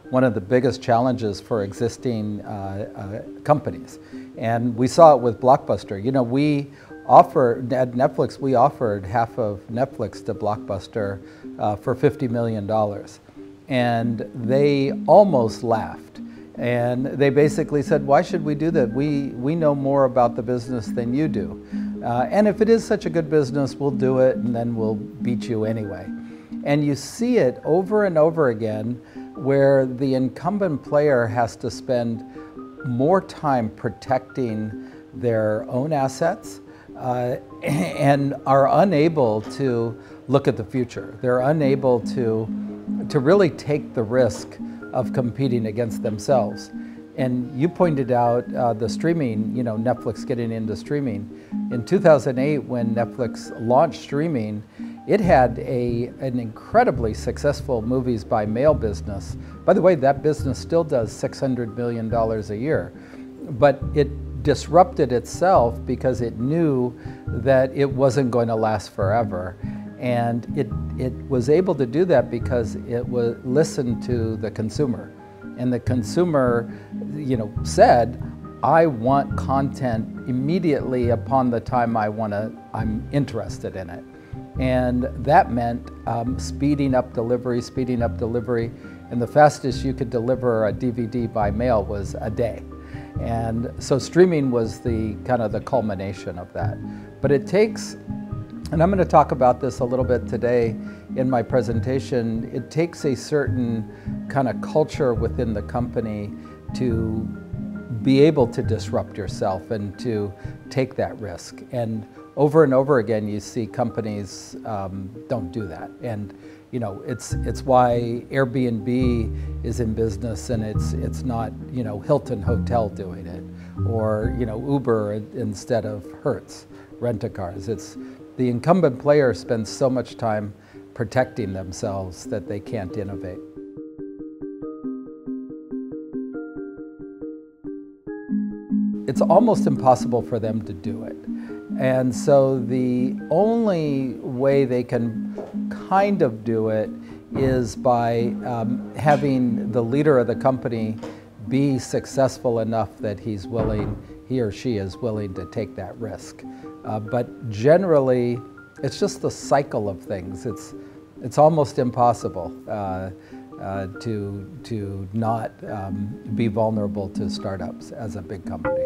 One of the biggest challenges for existing companies. And we saw it with Blockbuster. You know, at Netflix, we offered half of Netflix to Blockbuster for $50 million. And they almost laughed. And they basically said, why should we do that? We know more about the business than you do. And if it is such a good business, we'll do it and then we'll beat you anyway. And you see it over and over again where the incumbent player has to spend more time protecting their own assets and are unable to look at the future. They're unable to really take the risk of competing against themselves. And you pointed out the streaming, you know, Netflix getting into streaming. In 2008, when Netflix launched streaming, it had an incredibly successful movies by mail business. By the way, that business still does $600 million a year. But it disrupted itself because it knew that it wasn't going to last forever. And it was able to do that because it listened to the consumer. And the consumer, you know, said, I want content immediately upon the time I'm interested in it. And that meant speeding up delivery. And the fastest you could deliver a DVD by mail was a day. And so streaming was the kind of the culmination of that. But it takes, and I'm going to talk about this a little bit today in my presentation, it takes a certain kind of culture within the company to be able to disrupt yourself and to take that risk. And over again, you see companies don't do that. And you know, it's why Airbnb is in business and it's not, you know, Hilton Hotel doing it, or, you know, Uber instead of Hertz rent-a-cars. It's the incumbent player spends so much time protecting themselves that they can't innovate. It's almost impossible for them to do it. And so the only way they can kind of do it is by having the leader of the company be successful enough that he or she is willing to take that risk. But generally, it's just the cycle of things. It's almost impossible to not be vulnerable to startups as a big company.